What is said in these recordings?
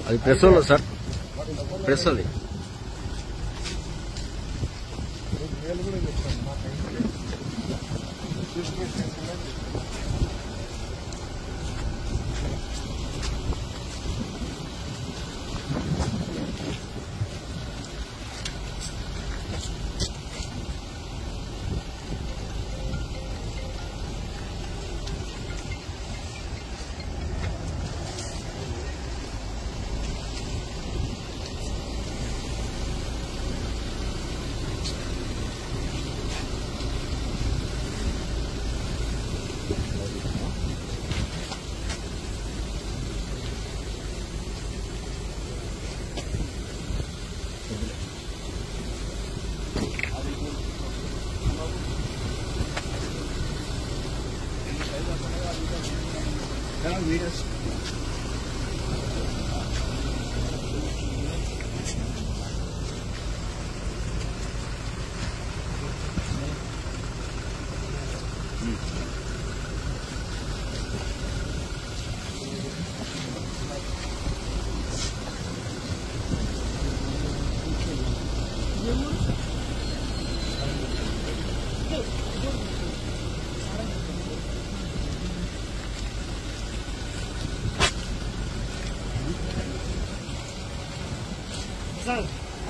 అది ప్రెస్ వాళ్ళు sir, press అది. Videos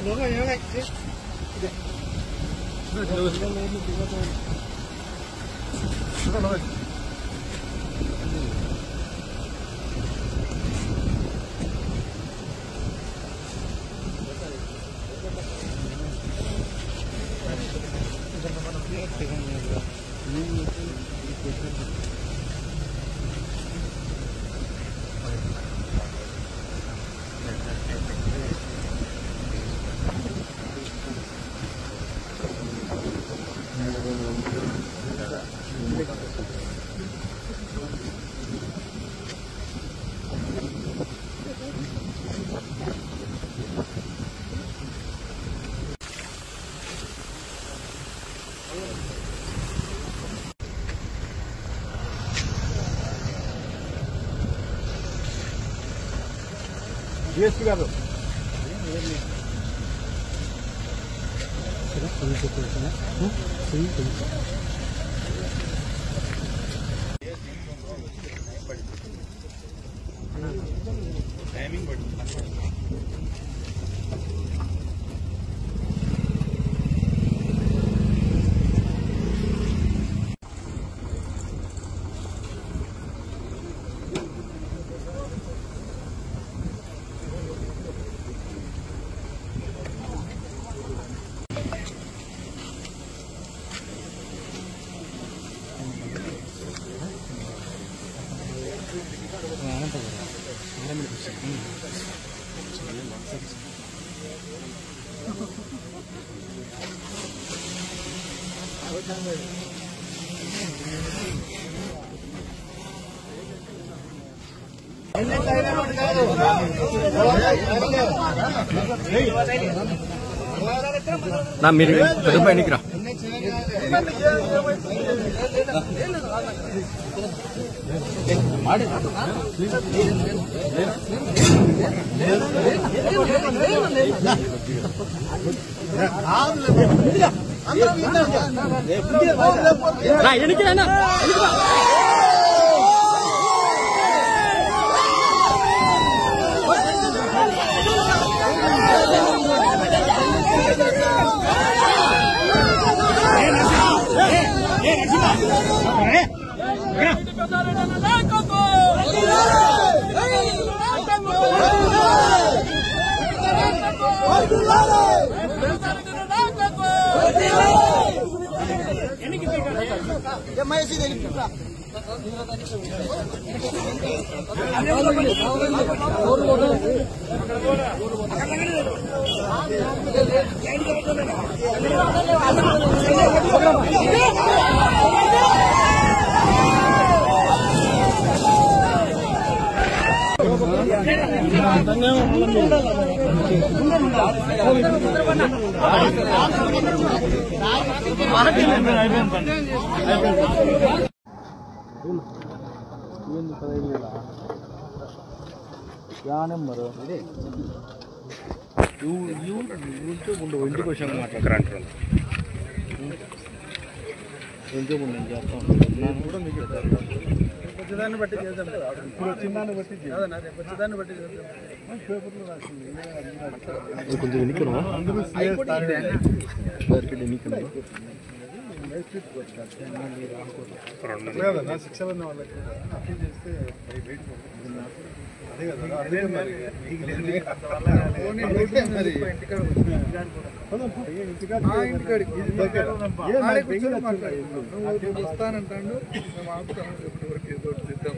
Đúng rồi, nhớ này chứ. Rồi. DSP గారు టైమింగ్ బట్టి నా మీరు రూపాయి ఎన్నికిరా ఇంటికి వచ్చాక మాట్లాడతారు వచ్చేదాన్ని బట్టి చేద్దాం. ఇప్పుడు వచ్చిందాన్ని బట్టి వచ్చేదాన్ని బట్టి చేద్దాం. పేపర్లో రాసింది కొంచెం ఎన్నికను శిక్ష ఉన్న వాళ్ళకి అప్పీల్ చేస్తే అదే కదా అదే మరి వస్తానంటాడు మేము ఆపుతాము ఎప్పటివరకు ఏదో సిద్ధం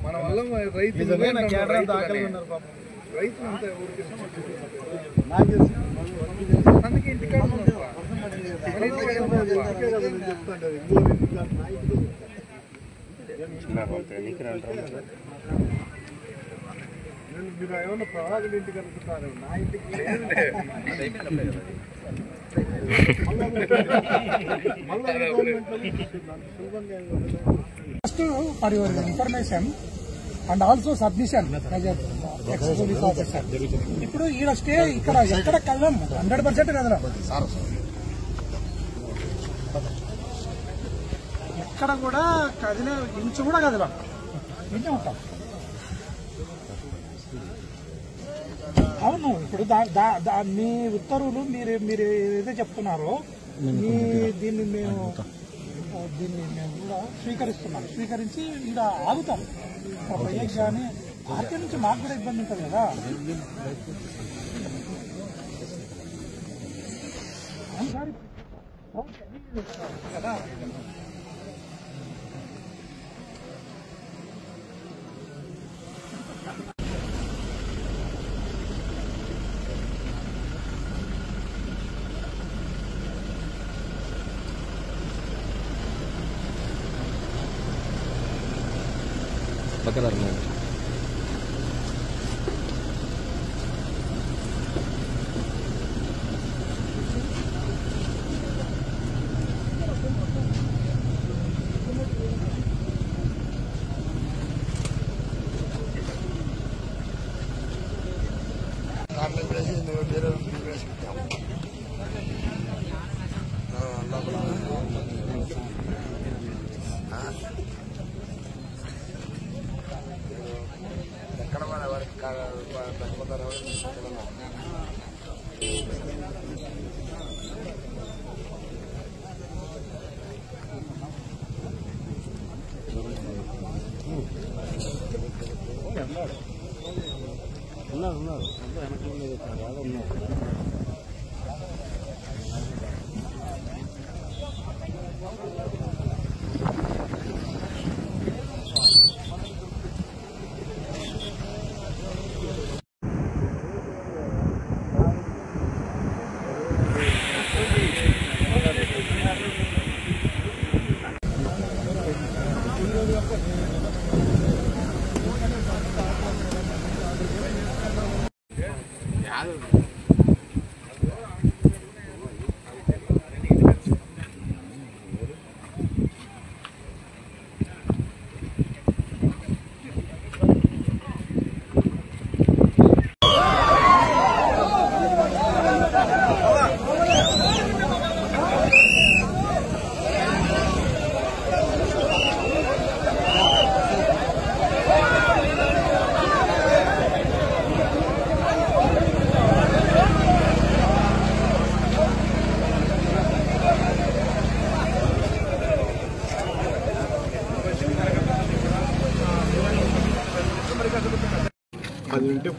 మన వల్ల రైతులు రైతులంతా అందుకే ఇంటికాడ మీరు ఏమన్నా ప్రవాదులు ఇంటికి అనుకుంటారు నా ఇంటికి for your information and also submission as a ex-police officer. ఇప్పుడు ఈడ స్టే ఇక్కడ ఎక్కడ కదలం 100% కదలం, ఎక్కడ కూడా కదిలే ఇంచు కూడా కదలం, ఇన్నే ఉంటాం. అవును, ఇప్పుడు మీ ఉత్తర్వులు మీరు ఏదైతే చెప్తున్నారో దీన్ని మేము కూడా స్వీకరించి ఈడ ఆగుతాం. పోయేకి కానీ ఆర్కే నుంచి మాకు కూడా ఇబ్బంది ఉంటుంది కదా. కదా పక్కన ఉన్నారు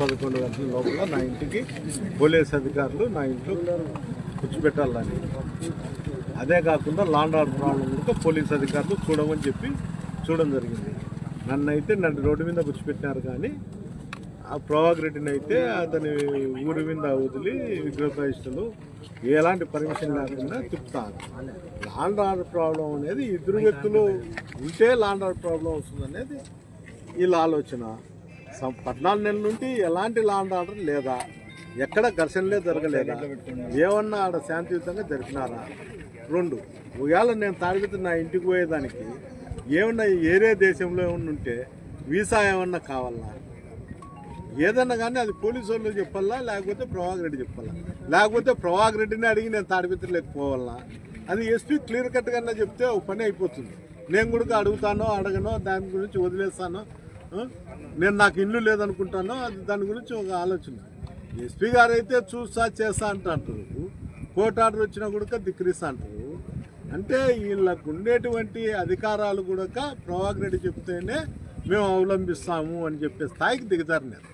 11 గంటల లోపల నా ఇంటికి పోలీస్ అధికారులు నా ఇంట్లో కూర్చోబెట్టాలని. అదే కాకుండా లాండ్ ఆర్డర్ ప్రాబ్లం కూడా పోలీస్ అధికారులు చూడమని చెప్పి చూడడం జరిగింది. నన్ను రోడ్డు మీద కూర్చోబెట్టినారు, కానీ ఆ ప్రభాకర్ రెడ్డిని అయితే అతని ఊరి మీద వదిలి విగ్రహప్రతిష్టలు ఎలాంటి పర్మిషన్ లేకుండా తిప్పుతారు. లాండ్ ఆర్డర్ ప్రాబ్లం అనేది ఇద్దరు వ్యక్తులు ఉంటే లాండ్ ఆర్డర్ ప్రాబ్లం వస్తుంది అనేది వీళ్ళ ఆలోచన. 14 నెలల నుండి ఎలాంటి లాండ్ ఆర్డర్ లేదా, ఎక్కడ ఘర్షణలే జరగలేదా, ఏమన్నా ఆడ శాంతియుతంగా జరిపినారా? 2, ఒకవేళ నేను తాడిపితే నా ఇంటికి పోయేదానికి ఏమన్నా ఏరే దేశంలో ఏమన్నా ఉంటే వీసా ఏమన్నా కావాలా? ఏదన్నా కానీ అది పోలీసు వాళ్ళు చెప్పాలా, లేకపోతే ప్రభాకర్ రెడ్డి చెప్పాలా, లేకపోతే ప్రభాకర్ రెడ్డిని అడిగి నేను తాడిపిత్రలేకపోవాలా? అది ఎస్పీ క్లియర్ కట్గా చెప్తే ఒక పని అయిపోతుంది. నేను కూడా అడుగుతానో అడగనో దాని గురించి వదిలేస్తానో, నేను నాకు ఇల్లు లేదనుకుంటానో అది దాని గురించి ఒక ఆలోచన. ఎస్పీ గారు అయితే చూస్తా చేస్తా అంటారు, కోర్టు ఆర్డర్ వచ్చినా కూడా ధిక్కరిస్తా అంటారు. అంటే వీళ్ళకు ఉండేటువంటి అధికారాలు కూడా ప్రభాకర్ రెడ్డి చెప్తేనే మేము అవలంబిస్తాము అని చెప్పే స్థాయికి దిగుతారు. నేను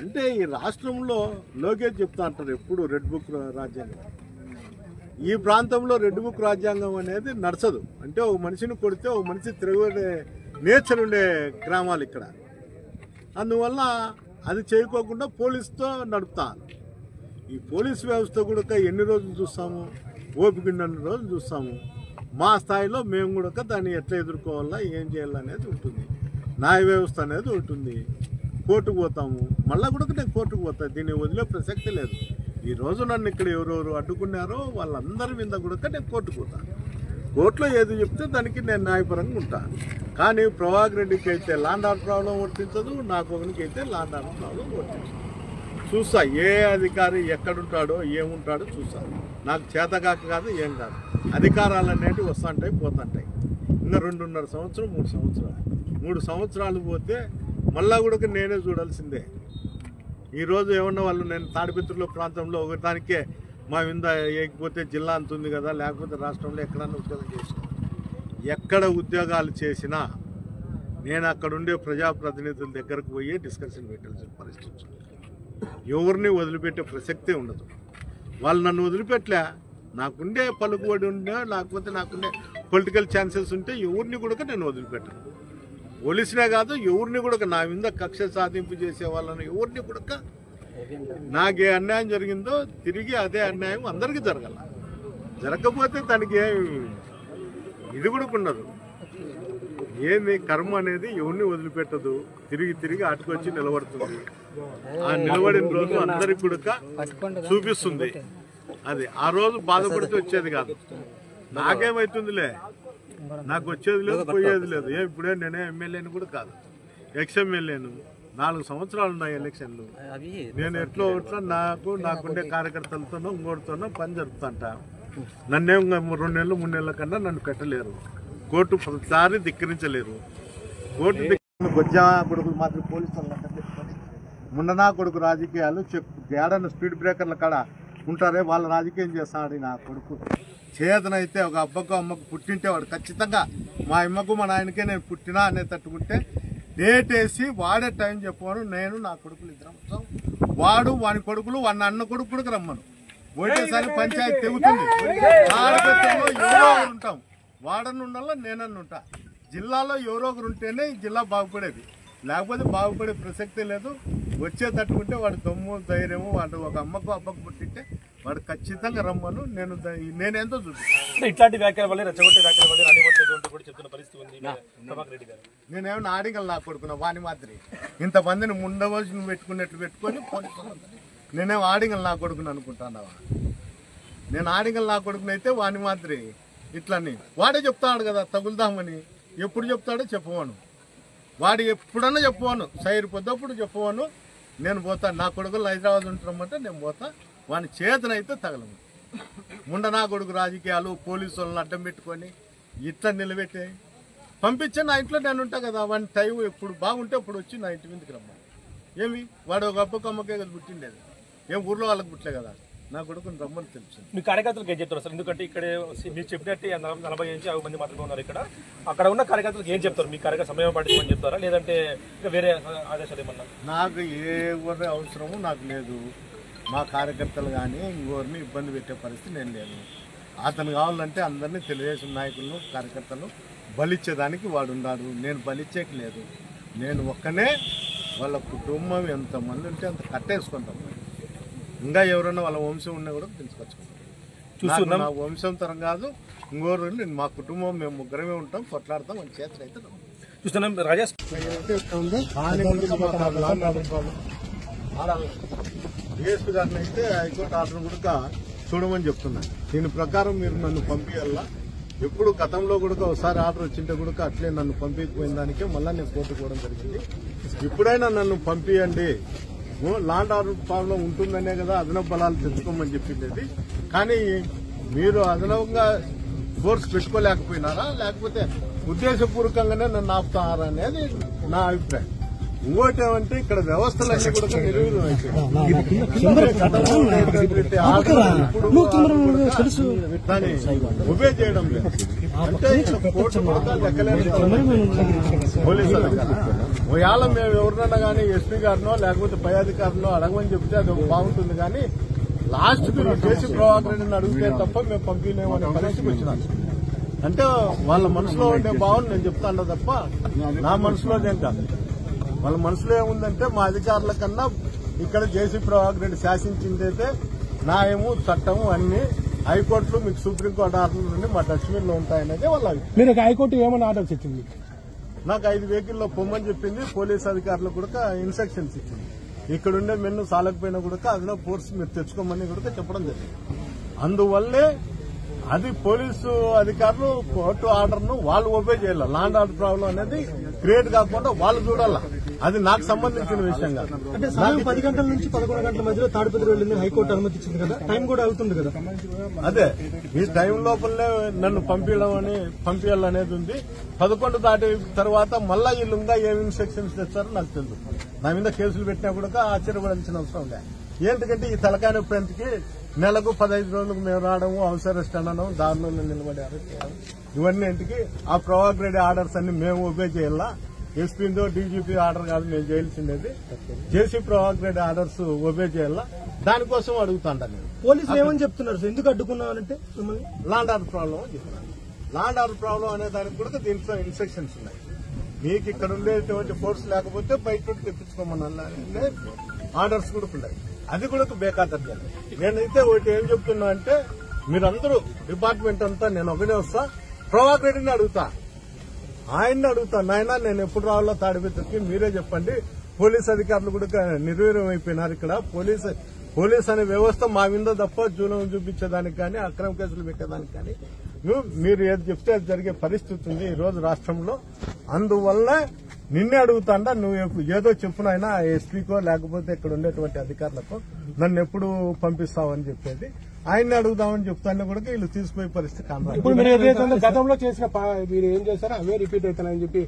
అంటే ఈ రాష్ట్రంలో లోకేష్ చెప్తా అంటారు ఎప్పుడు రెడ్ బుక్ రాజ్యాంగం. ఈ ప్రాంతంలో రెడ్ బుక్ రాజ్యాంగం అనేది నడచదు. అంటే ఒక మనిషిని కొడితే ఒక మనిషి తిరగడే నేచర్ ఉండే గ్రామాలు ఇక్కడ. అందువల్ల అది చేయకోకుండా పోలీసుతో నడుపుతాను. ఈ పోలీస్ వ్యవస్థ కూడా ఎన్ని రోజులు చూస్తాము, ఓపిక అన్ని రోజులు చూస్తాము. మా స్థాయిలో మేము కూడా దాన్ని ఎట్లా ఎదుర్కోవాలా, ఏం చేయాలనేది ఉంటుంది. న్యాయ వ్యవస్థ అనేది ఉంటుంది. కోర్టుకు పోతాము, మళ్ళీ కూడా నేను కోర్టుకు పోతాను. దీన్ని వదిలే ప్రసక్తి లేదు. ఈరోజు నన్ను ఇక్కడ ఎవరెవరు అడ్డుకున్నారో వాళ్ళందరి మీద కూడా నేను కోర్టుకు పోతాను. కోర్టులో ఏది చెప్తే దానికి నేను న్యాయపరంగా ఉంటాను. కానీ ప్రభాకర్ రెడ్డికి అయితే లాండ్ ఆర్డర్ ప్రాబ్లం వర్తించదు, నాకు ఒకరికి అయితే లాండ్ ఆర్డర్ ప్రాబ్లం వర్తించదు. చూస్తా ఏ అధికారి ఎక్కడుంటాడో ఏముంటాడో చూస్తా. నాకు చేతగాక కాదు, ఏం కాదు. అధికారాలు అనేవి వస్తుంటాయి పోతుంటాయి. ఇంకా 2.5 సంవత్సరం 3 సంవత్సరాలు 3 సంవత్సరాలు పోతే మళ్ళా కూడా నేనే చూడాల్సిందే. ఈరోజు ఏమన్నా వాళ్ళు నేను తాడిపిత్రుల ప్రాంతంలో ఒకదానికే మా వింద ఏకపోతే జిల్లా అంత ఉంది కదా, లేకపోతే రాష్ట్రంలో ఎక్కడన్నా ఉద్యోగం చేసినా, ఎక్కడ ఉద్యోగాలు చేసినా నేను అక్కడుండే ప్రజాప్రతినిధుల దగ్గరకు పోయి డిస్కషన్ పెట్టాల్సిన పరిస్థితి. ఎవరిని వదిలిపెట్టే ప్రసక్తే ఉండదు. వాళ్ళు నన్ను వదిలిపెట్టలే, నాకుండే పలుకుబడి ఉండే లేకపోతే నాకుండే పొలిటికల్ ఛాన్సెస్ ఉంటే ఎవరిని కూడా నేను వదిలిపెట్టను. పోలీసునే కాదు, ఎవరిని కూడా నా మీద కక్ష సాధింపు చేసే వాళ్ళని ఎవరిని కూడా నాకే అన్యాయం జరిగిందో తిరిగి అదే అన్యాయం అందరికీ జరగాల. జరగకపోతే దానికి ఇది కూడా ఉండదు. ఏంది కర్మ అనేది ఎవరిని వదిలిపెట్టదు, తిరిగి ఆటుకొచ్చి నిలబడుతుంది. ఆ నిలబడిన రోజు అందరికి కూడా చూపిస్తుంది. అది ఆ రోజు బాధపడితే వచ్చేది కాదు. నాకేమవుతుందిలే, నాకు వచ్చేది లేదు పోయేది లేదు. ఇప్పుడే నేనే ఎమ్మెల్యేని కూడా కాదు, ఎక్స్ఎమ్మెల్యేను. 4 సంవత్సరాలు ఉన్నాయి ఎలక్షన్లు. నేను ఎట్లా నాకుండే కార్యకర్తలతోనో ఇంకోటితోనో పని జరుపుతాంట. నన్నేం 2 నెలలు 3 నెలల కన్నా నన్ను పెట్టలేరు. కోర్టు ప్రతిసారి ధిక్కరించలేరు. కోర్టు గొజ్జా కొడుకులు మాత్రం పోలీసులు పెట్టుకొని ముండనా కొడుకు రాజకీయాలు ఏడన్న స్పీడ్ బ్రేకర్ల కాడ ఉంటారే వాళ్ళ రాజకీయం చేస్తాడు. నా కొడుకు చేతనైతే ఒక అబ్బకు అమ్మకు పుట్టింటే వాడు ఖచ్చితంగా మా అమ్మకు మా నాయనకే నేను పుట్టినా అనే తట్టుకుంటే డేట్ వేసి వాడే టైం చెప్పాను. నేను నా కొడుకులు ఇద్దరం వస్తాం. వాడు వాని కొడుకులు వాడిని అన్న కొడుకు కూడా రమ్మను. ఒకటేసారి పంచాయతీ తెగుతుంది. ఎవరో ఒకరు ఉంటాం. వాడని ఉండాలో నేనన్ను ఉంటా. జిల్లాలో ఎవరో ఒకరు ఉంటేనే ఈ జిల్లా బాగుపడేది, లేకపోతే బాగుపడే ప్రసక్తే లేదు. వచ్చే తట్టుకుంటే వాడు దమ్ము ధైర్యము, వాడు ఒక అమ్మకు అబ్బకు పుట్టింటే వాడు ఖచ్చితంగా రమ్మను. నేనేంతో చూపిస్తాను. ఇట్లాంటి వ్యాఖ్యల వల్ల రెచ్చగొట్టే వ్యాఖ్యల వల్ల రానివ్వట్లేదు కూడా చెప్తున్న పరిస్థితి ఉంది ప్రభాకర్ రెడ్డి గారు. నేనేమన్నా ఆడింగలు నా కొడుకున్నా వాని మాదిరి ఇంతమందిని ముండవలసి నువ్వు పెట్టుకున్నట్లు పెట్టుకొని పోలీసులు నేనేం ఆడింగలు నా కొడుకుని అనుకుంటాన్నావా? నేను ఆడింగలు నా కొడుకునైతే వాని మాదిరి ఇట్లని వాడే చెప్తాడు కదా తగులుదామని. ఎప్పుడు చెప్తాడో చెప్పవాను, వాడు ఎప్పుడన్నా చెప్పవాను. సైరు పొద్దప్పుడు చెప్పవాను. నేను పోతాను. నా కొడుకులు హైదరాబాద్ ఉంటామంటే నేను పోతా. వాని చేతనైతే తగలము. ముండనా కొడుకు రాజకీయాలు పోలీసు వాళ్ళని అడ్డం పెట్టుకొని ఇట్లా నిలబెట్టే పంపించే నా ఇంట్లో నేను ఉంటా కదా. వాని టైం ఎప్పుడు బాగుంటే అప్పుడు వచ్చి నా ఇంటి మీదకి రమ్మా. ఏమి వాడు ఒక అబ్బకు అమ్మకే కదా పుట్టిండేది, ఏం ఊర్లో వాళ్ళకి పుట్టలే కదా. నా కొడుకుని రమ్మని తెలుసు. మీ కార్యకర్తలకు ఏం చెప్తారు సార్? ఎందుకంటే ఇక్కడ మీరు చెప్పినట్టు 40 నుంచి 50 మంది మాత్రమే ఉన్నారు ఇక్కడ. అక్కడ ఉన్న కార్యకర్తలకు ఏం చెప్తారు? మీ కార్యకర్త సమయం పాటించమని చెప్తారా, లేదంటే ఇంకా వేరే ఆదేశాలు ఏమన్నా? నాకు ఎవరి అవసరము నాకు లేదు. మా కార్యకర్తలు కానీ ఇంకోరిని ఇబ్బంది పెట్టే పరిస్థితి నేను లేదు. అతను కావాలంటే అందరినీ తెలుగుదేశం నాయకులను కార్యకర్తలు బలిచ్చేదానికి వాడు ఉన్నాడు. నేను బలిచ్చేకి లేదు. నేను ఒక్కనే వాళ్ళ కుటుంబం ఎంతమంది ఉంటే అంత కట్టేసుకుంటాం. ఇంకా ఎవరైనా వాళ్ళ వంశం ఉన్నా కూడా తెలుసుకొచ్చుకుంటాం. నా వంశం తరం కాదు ఇంకోరు. మా కుటుంబం మేము ముగ్గురమే ఉంటాం, కొట్లాడతాం. మన చేతులు అయితే చూస్తున్నాం. రాజేష్ డిఎస్పీ గారిని అయితే హైకోర్టు ఆర్డర్ కూడా చూడమని చెప్తున్నా. దీని ప్రకారం మీరు నన్ను పంపించాలా. ఎప్పుడు గతంలో కూడా ఒకసారి ఆర్డర్ వచ్చింటే కూడా అట్లే నన్ను పంపించకపోయిన దానికే మళ్ళీ నేను కోర్టు పోవడం జరిగింది. ఇప్పుడైనా నన్ను పంపించండి. లాండ్ ఆర్డర్ ప్రాబ్లం ఉంటుందనే కదా అదనపు బలాలు తెచ్చుకోమని చెప్పింది. కానీ మీరు అదనంగా ఫోర్స్ పెట్టుకోలేకపోయినారా, లేకపోతే ఉద్దేశపూర్వకంగానే నన్ను ఆపుతారా అనేది నా అభిప్రాయం. ఇంకోటి ఏమంటే ఇక్కడ వ్యవస్థలన్నీ కూడా నిర్వీర్యం అయిపోయాయి. ఉబే చేయడం లేదు. అంటే కోర్టు కూడా లెక్కలేదు. పోలీసు ఒకవేళ మేము ఎవరినన్నా కానీ ఎస్పీ గారినో లేకపోతే పై అధికారులనో అడగమని చెప్తే అది బాగుంటుంది. కానీ లాస్ట్ మీరు చేసి ప్రభాకర్ అడిగితే తప్ప మేము పంపించలేమనే పరిస్థితికి వచ్చినాను. అంటే వాళ్ళ మనసులో ఉండే భావన నేను చెప్తాను తప్ప నా మనసులోనే కాదు. వాళ్ళ మనసులో ఏముందంటే మా అధికారుల కన్నా ఇక్కడ జేసీ ప్రభాకర్ రెడ్డి శాసించిందైతే న్యాయము చట్టము అన్ని హైకోర్టులు మీకు సుప్రీంకోర్టు ఆర్డర్ల నుండి మా డస్ట్బిన్లో ఉంటాయనేది వాళ్ళ అభిప్రాయం. మీరు హైకోర్టు ఏమైనా ఆర్డర్స్ ఇచ్చింది? నాకు 5 వెహికల్లో పొమ్మని చెప్పింది. పోలీసు అధికారులకు కూడా ఇన్స్ట్రక్షన్స్ ఇచ్చింది. ఇక్కడుండే మెన్ను సాలకపోయినా కూడా అదిలో ఫోర్స్ మీరు తెచ్చుకోమని కూడా చెప్పడం జరిగింది. అందువల్లే అది పోలీసు అధికారులు కోర్టు ఆర్డర్ను వాళ్ళు ఒబే చేయాలి. లాండ్ ఆర్డర్ ప్రాబ్లం అనేది క్రియేట్ కాకుండా వాళ్ళు చూడాలా. అది నాకు సంబంధించిన విషయం కాదు. అంటే సమయం 10 గంటల నుంచి 11 గంటల మధ్యలో తాడిపత్రి వెళ్ళింది హైకోర్టు అనుమతించింది కదా, టైం కూడా అవుతుంది కదా. అదే ఈ టైం లోపలనే నన్ను పంపించాలనేది ఉంది. 11 దాటి తర్వాత మళ్ళా వీళ్ళు ఇంకా ఏమి ఇన్స్ట్రక్షన్స్ తెచ్చారో నాకు తెలుసు. నా మీద కేసులు పెట్టినా కూడా ఆశ్చర్యపడాల్సిన అవసరం లేదు. ఏంటంటే ఈ తలకాయ నొప్పికి నెలకు 15 రోజులకు మేము రావడము, హౌస్ అరెస్ట్ అనడం, దారిలో నిలబడి అరెస్ట్ చేయడం, ఇవన్నీ ఇంటికి ఆ ప్రభాకర్ రెడ్డి ఆర్డర్స్ అన్ని మేము ఒబే చేయాలా. ఎస్పీతో డీజీపీ ఆర్డర్ కాదు మేము చేయాల్సిండేది. జేసీ ప్రభాకర్ రెడ్డి ఆర్డర్స్ ఒబే చేయాలా. దానికోసం అడుగుతాండ నేను. పోలీసులు ఏమని చెప్తున్నారు? ఎందుకు అడ్డుకున్నానంటే లాండ్ ఆర్డర్ ప్రాబ్లం అని చెప్తున్నాను. లాండ్ ఆర్డర్ ప్రాబ్లం అనే దానికి కూడా దీంట్లో ఇన్స్ట్రక్షన్స్ ఉన్నాయి. మీకు ఇక్కడ ఉండేటువంటి ఫోర్స్ లేకపోతే బయట నుండి తెప్పించుకోమన్నా ఆర్డర్స్ కూడా ఉన్నాయి. అది కూడా బేఖాతరు. నేనైతే ఒకటి ఏం చెప్తున్నా అంటే మీరందరూ డిపార్ట్మెంట్ అంతా నేను ఒకనే వస్తా. ప్రభాకర్ రెడ్డిని అడుగుతా, ఆయన్ని అడుగుతా. నాయన నేను ఎప్పుడు రావాలో తాడిపత్రికి మీరే చెప్పండి. పోలీస్ అధికారులు కూడా నిర్వీర్యం అయిపోయినారు. ఇక్కడ పోలీస్ అనే వ్యవస్థ మా మీద తప్ప జూలం చూపించేదానికి కానీ అక్రమ కేసులు పెట్టేదానికి కానీ మీరు ఏది చెప్తే అది జరిగే పరిస్థితి ఉంది ఈ రోజు రాష్ట్రంలో. అందువల్ల నిన్నే అడుగుతాండా నువ్వు ఏదో చెప్పునైనా ఎస్పీకో లేకపోతే ఇక్కడ ఉండేటువంటి అధికారులకు నన్ను ఎప్పుడు పంపిస్తావని చెప్పేది. ఆయన్ని అడుగుదామని చెప్తాను కూడా వీళ్ళు తీసుకుపోయే పరిస్థితి కాదు. ఇప్పుడు మీరు ఏదైతే గతంలో చేసిన మీరు ఏం చేశారో అవే రిపీట్ అవుతాయని చెప్పి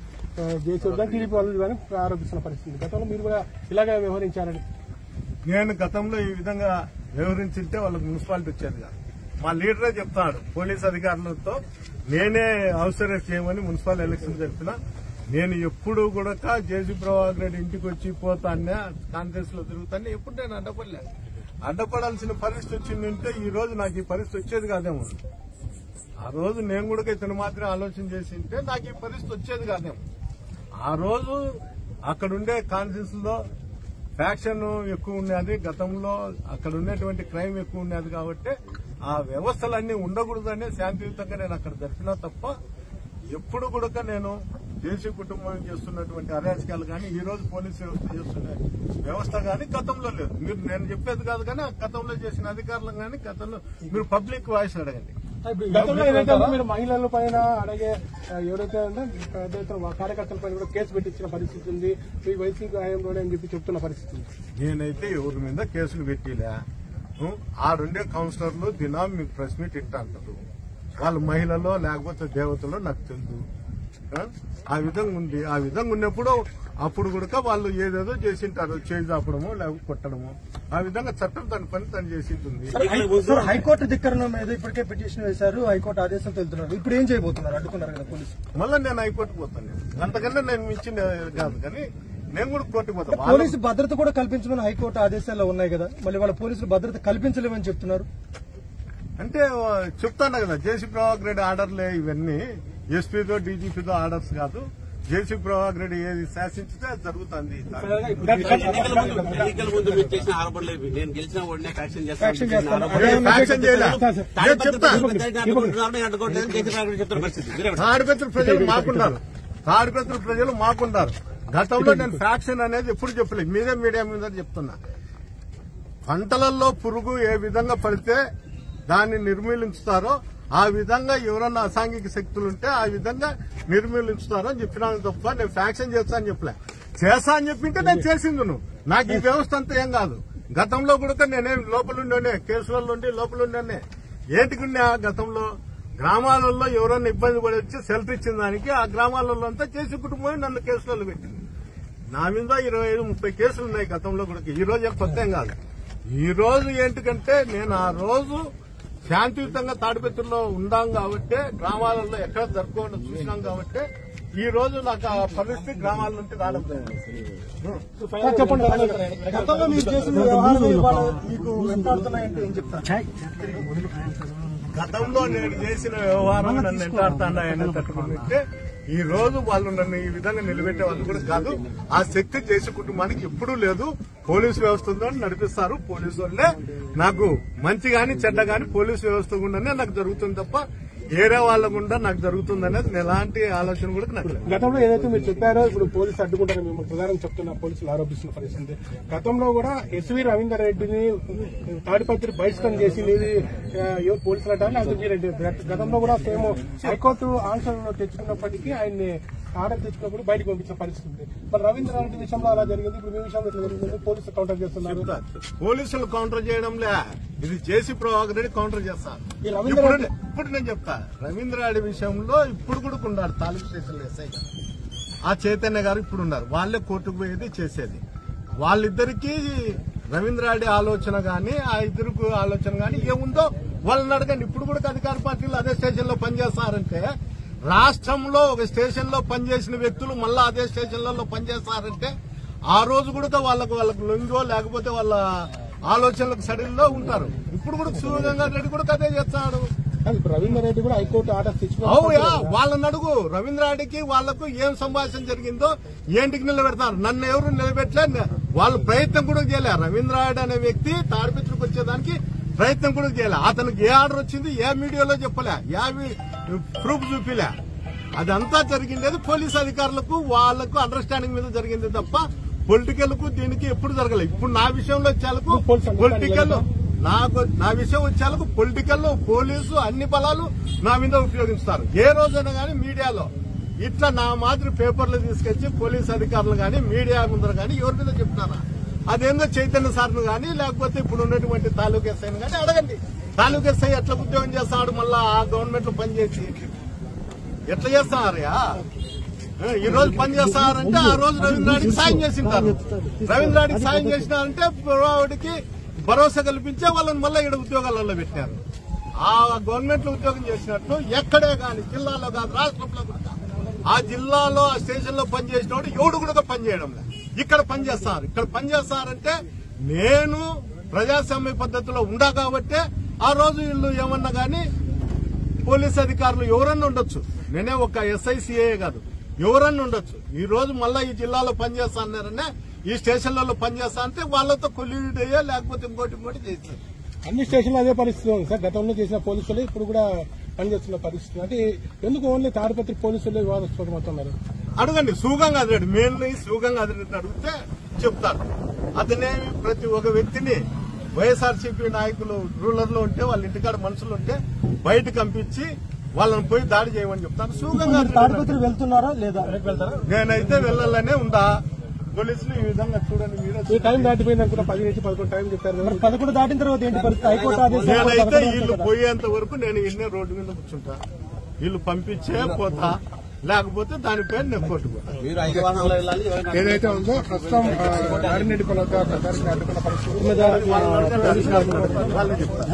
జేసీ టీడీపీ వాళ్ళు కానీ ఆరోపిస్తున్న పరిస్థితి. గతంలో మీరు కూడా ఇలాగే వ్యవహరించారని. నేను గతంలో ఈ విధంగా వ్యవహరించింటే వాళ్ళకి మున్సిపాలిటీ వచ్చేది కాదు. మా లీడరే చెప్తాడు పోలీస్ అధికారులతో నేనే హౌస్ అరెస్ట్ చేయమని మున్సిపల్ ఎలక్షన్ జరిపిన. నేను ఎప్పుడు కూడా జేసీ ప్రభాకర్ రెడ్డి ఇంటికి వచ్చి పోతానే కాన్ఫరెన్స్ లో తిరుగుతానే ఎప్పుడు నేను అడ్డపడలే. అడ్డపడాల్సిన పరిస్థితి వచ్చిందంటే ఈ రోజు నాకు ఈ పరిస్థితి వచ్చేది కాదేమో. ఆ రోజు నేను కూడా ఇతను మాత్రం ఆలోచన చేసి ఉంటే నాకు ఈ పరిస్థితి వచ్చేది కాదేమో. ఆ రోజు అక్కడుండే కాన్ఫరెన్స్ లో ఫ్యాక్షన్ ఎక్కువ ఉన్నది. గతంలో అక్కడ ఉండేటువంటి క్రైమ్ ఎక్కువ ఉన్నది కాబట్టి ఆ వ్యవస్థలన్నీ ఉండకూడదనే శాంతియుతంగా నేను అక్కడ జరిపినా తప్ప ఎప్పుడు కూడా నేను దేశీ కుటుంబం చేస్తున్నటువంటి అరాచకాలు కానీ ఈ రోజు పోలీసు వ్యవస్థ చేస్తున్న వ్యవస్థ కానీ గతంలో లేదు. మీరు నేను చెప్పేది కాదు కానీ గతంలో చేసిన అధికారులు కానీ గతంలో మీరు పబ్లిక్ వాయిస్ అడగండి. గతంలో ఏదైతే మీరు మహిళల పైన అలాగే ఎవరైతే కార్యకర్తల పైన కూడా కేసు పెట్టించిన పరిస్థితి ఉంది. మీ వైసీపీ హయాంలోనే అని చెప్పి చెప్తున్న పరిస్థితి ఉంది. నేనైతే ఎవరి మీద కేసులు పెట్టిలే. ఆడుండే కౌన్సిలర్లు దినం మీకు ప్రెస్ మీట్ ఇట్టా అంటారు. వాళ్ళు మహిళలో లేకపోతే దేవతలో నాకు తెలుసు. ఆ విధంగా ఉంది. ఆ విధంగా ఉన్నప్పుడు అప్పుడు కూడా వాళ్ళు ఏదేదో చేసింటారు, చేయి చాపడము లేకపోతే కొట్టడము. ఆ విధంగా చట్టం తన పని తను చేసింటుంది. హైకోర్టు ధిక్కరణ మీద ఇప్పటికే పిటిషన్ వేశారు, హైకోర్టు ఆదేశంతో వెళ్తున్నారు. ఇప్పుడు ఏం చేయబోతున్నారు? అడ్డుకున్నారు కదా పోలీసు. మళ్ళీ నేను హైకోర్టుకు పోతాను. అంతకన్నా నేను మించిన కాదు, కానీ నేను కూడా కోర్టుకు పోతాను. పోలీసు భద్రత కూడా కల్పించమని హైకోర్టు ఆదేశాల్లో ఉన్నాయి కదా, మళ్ళీ వాళ్ళ పోలీసులు భద్రత కల్పించలేమని చెప్తున్నారు. అంటే చెప్తాను కదా, జేసీ ప్రభాకర్ రెడ్డి ఆర్డర్లే ఇవన్నీ. ఎస్పీతో డీజీపీతో ఆర్డర్స్ కాదు. జేసీ ప్రభాకర్ రెడ్డి ఏది శాసించితే అది జరుగుతుంది. ఎన్నికల ముందు మీరు చేసిన ఆరోపణలు నేను గెలిచిన వాడినే ఫ్యాక్షన్ చేస్తాను. తాడిపత్రి ప్రజలు మాకున్నారు. గతంలో నేను ఫ్యాక్షన్ అనేది ఎప్పుడు చెప్పలేదు, మీడియా మీద చెప్తున్నా. పంటలలో పురుగు ఏ విధంగా పడితే దాన్ని నిర్మూలించుతారో ఆ విధంగా ఎవరన్నా అసాంఘిక శక్తులుంటే ఆ విధంగా నిర్మూలించుతారో అని చెప్పినాను తప్ప నేను ఫ్యాక్షన్ చేస్తా అని చెప్పలే. చేస్తా అని చెప్పింటే నేను చేసింది. నాకు ఈ వ్యవస్థ అంతా ఏం కాదు. గతంలో కూడా నేనేం లోపలుండే కేసులలో ఉండి లోపలుండే ఏంటికున్నా గతంలో గ్రామాలలో ఎవరన్నా ఇబ్బంది పడి వచ్చి షెల్టర్ ఇచ్చిన దానికి ఆ గ్రామాలలో అంతా చేసి కుటుంబం నన్ను కేసులలో పెట్టింది. నా మీద 25-30 కేసులు ఉన్నాయి గతంలో కూడా. ఈ రోజు ఏం కొత్త ఏం కాదు. ఈ రోజు ఏంటికంటే నేను ఆ రోజు శాంతియుతంగా తాడిపత్రిలో ఉన్నాం కాబట్టి, గ్రామాలలో ఎక్కడ జరుపుకోవడం చూసినాం కాబట్టి ఈ రోజు నాకు ఆ పరిస్థితి గ్రామాల నుండి రావడం. చెప్పండి, గతంలో మీరు చేసిన వ్యవహారాలు మీకు వెంటాడుతున్నాయంటే ఏం చెప్తారు? గతంలో నేను చేసిన వ్యవహారం నన్ను వెంటాడుతున్నాయని తట్టుకుంటే ఈ రోజు వాళ్ళు నన్ను ఈ విధంగా నిలబెట్టే వాళ్ళు కూడా కాదు. ఆ శక్తి చేసే కుటుంబానికి ఎప్పుడూ లేదు. పోలీసు వ్యవస్థతో నడిపిస్తారు. పోలీసు వాళ్ళే నాకు మంచి గాని చెడ్డ గాని పోలీసు వ్యవస్థ గుండానే నాకు జరుగుతుంది తప్ప ఏరే వాళ్ళ గుండా నాకు జరుగుతుంది అనేది ఎలాంటి ఆలోచన కూడా నాకు లేదు. గతంలో ఏదైతే మీరు చెప్పారో ఇప్పుడు పోలీసు అడ్డుకుంటారని మేము ప్రధానం చెప్తున్న పోలీసులు ఆరోపిస్తున్న పరిస్థితి. గతంలో కూడా ఎస్వి రవీందర్ రెడ్డిని తాడిపత్రి బహిష్కరణ చేసింది ఎవరు పోలీసులు అంటారని అంటున్నారండి. గతంలో కూడా సేమ్ హైకోర్టు ఆన్సర్లో తెచ్చుకున్నప్పటికీ ఆయన్ని ఆర్డర్ తెచ్చుకున్నప్పుడు బయటకు పంపించిన పరిస్థితి ఉంది. మరి రవీంద్ర రెడ్డి విషయంలో అలా జరిగింది, ఇప్పుడు మీ విషయంలో ఎట్లా జరిగింది? పోలీసులు కౌంటర్ చేస్తున్నారు. పోలీసులు కౌంటర్ చేయడంలే, ఇది జేసీ ప్రభాకర్ రెడ్డి కౌంటర్ చేస్తారు. ఇప్పుడు నేను చెప్తా, రవీంద్ర రెడ్డి విషయంలో ఇప్పుడు కూడా ఉన్నారు తాలూకు స్టేషన్లో ఎస్ఐ గారు, ఆ చైతన్య గారు ఇప్పుడు ఉన్నారు. వాళ్లే కోర్టుకు పోయేది చేసేది. వాళ్ళిద్దరికీ రవీంద్ర రెడ్డి ఆలోచన గాని ఆ ఇద్దరికి ఆలోచన గాని ఏముందో వాళ్ళని అడగండి. ఇప్పుడు కూడా అధికార పార్టీలు అదే స్టేషన్ లో పనిచేస్తారంటే, రాష్ట్రంలో ఒక స్టేషన్ లో పనిచేసిన వ్యక్తులు మళ్ళా అదే స్టేషన్లలో పనిచేస్తారంటే ఆ రోజు కూడా వాళ్ళకు లొంగో లేకపోతే వాళ్ళ ఆలోచనలకు సడిల్లో ఉంటారు. ఇప్పుడు కూడా సూర్యగంగా రెడ్డి కూడా అదే చేస్తాడు. రవీంద్ర రెడ్డి కూడా హైకోర్టు ఆర్డర్ అవుయా, వాళ్ళని అడుగు. రవీంద్ర రెడ్డికి వాళ్లకు ఏం సంభాషణ జరిగిందో ఏంటికి నిలబెడతారు. నన్ను ఎవరు నిలబెట్టలే, వాళ్ళు ప్రయత్నం కూడా చేయలే. రవీంద్ర రెడ్డి అనే వ్యక్తి తాడిపత్రికి వచ్చేదానికి ప్రయత్నం కూడా చేయలే. అతనికి ఏ ఆర్డర్ వచ్చింది ఏ మీడియాలో చెప్పలే, ఏ ప్రూఫ్ చూపిలే. అదంతా జరిగింది పోలీసు అధికారులకు వాళ్ళకు అండర్స్టాండింగ్ మీద జరిగింది తప్ప పొలిటికల్ కు దీనికి ఎప్పుడు జరగలేదు. ఇప్పుడు నా విషయంలో వచ్చేందుకు పొలిటికల్ నా విషయం వచ్చేందుకు పొలిటికల్ పోలీసు అన్ని బలాలు నా మీద ఉపయోగిస్తారు. ఏ రోజైనా గానీ మీడియాలో ఇట్లా నా మాదిరి పేపర్లు తీసుకొచ్చి పోలీసు అధికారులు గానీ మీడియా ముందర గానీ ఎవరి మీద చెప్తారా? అదేందో చైతన్య సార్ను గానీ లేకపోతే ఇప్పుడు ఉన్నటువంటి తాలూకు ఎస్ఐని గానీ అడగండి. తాలూకు ఎస్ఐ ఎట్లా ఉద్యోగం చేస్తాడు, మళ్ళా ఆ గవర్నమెంట్ లో పనిచేసి ఎట్లా చేస్తారయ్యా? ఈ రోజు పని చేస్తారంటే ఆ రోజు రవీంద్రాడికి సాయం చేసింటారు. రవీంద్రాడికి సాయం చేసినారంటే వాడికి భరోసా కల్పించే వాళ్ళని మళ్ళీ ఇక్కడ ఉద్యోగాలలో పెట్టారు. ఆ గవర్నమెంట్ లో ఉద్యోగం చేసినట్లు ఎక్కడే గాని జిల్లాలో కాదు రాష్ట్రంలో కూడా ఆ జిల్లాలో ఆ స్టేషన్ లో పనిచేసిన వాడు ఎవడు కూడా పనిచేయడం లేదు. ఇక్కడ పనిచేస్తారు. ఇక్కడ పనిచేస్తారంటే నేను ప్రజాస్వామ్య పద్ధతిలో ఉండా కాబట్టి ఆ రోజు వీళ్ళు ఏమన్నా గానీ పోలీస్ అధికారులు ఎవరన్నా ఉండొచ్చు. నేనే ఒక ఎస్ఐసిఏ కాదు, ఎవరన్నా ఉండొచ్చు. ఈ రోజు మళ్ళా ఈ జిల్లాలో పనిచేస్తా అన్నారనే ఈ స్టేషన్లలో పనిచేస్తా అంటే వాళ్ళతో కొల్యూడ్ అయ్యా లేకపోతే ఇంకోటి చేస్తారు. అన్ని స్టేషన్లో అదే పరిస్థితి ఉంది సార్. గతంలో చేసిన పోలీసులు ఇప్పుడు కూడా పనిచేస్తున్న పరిస్థితి. అంటే ఎందుకు ఓన్లీ తాడిపత్రి పోలీసులు వివాదాస్పదమవుతున్నారు? అడగండి. సుగంగా అదిరెడ్డి మెయిన్లీ సుగంగా అదిరెడ్డిని అడిగితే చెప్తారు. అతనేమి ప్రతి ఒక్క వ్యక్తిని వైఎస్ఆర్సీపీ నాయకులు రూరల్ లో ఉంటే వాళ్ళ ఇంటికాడ మనుషులు ఉంటే బయటకు పంపించి వాళ్ళని పోయి దాడి చేయమని చెప్తాను. సుగంగా తాడిపత్రి వెళ్తున్నారా లేదా? నేనైతే వెళ్ళాలనే ఉందా. పోలీసులు ఈ విధంగా చూడండి, ఈ టైం దాటిపోయింది అనుకున్నా 10 నుంచి 11 టైం చెప్పారు. 11 దాటిన తర్వాత ఏంటి పరిస్థితి? హైకోర్టు నేనైతే వీళ్ళు పోయేంత వరకు నేను ఇన్నే రోడ్డు మీద కూర్చుంటా. వీళ్ళు పంపించే పోతా. లేకపోతే దానిపైన నేను కొట్టుకుంటాను. మీరు 5 వాహనాల్లో వెళ్ళాలి. ఏదైతే ఉందో ప్రస్తుతం నాడినేని పొలక ప్రచారాన్ని అడ్డుకున్న పరిస్థితి వాళ్ళే చెప్తారు.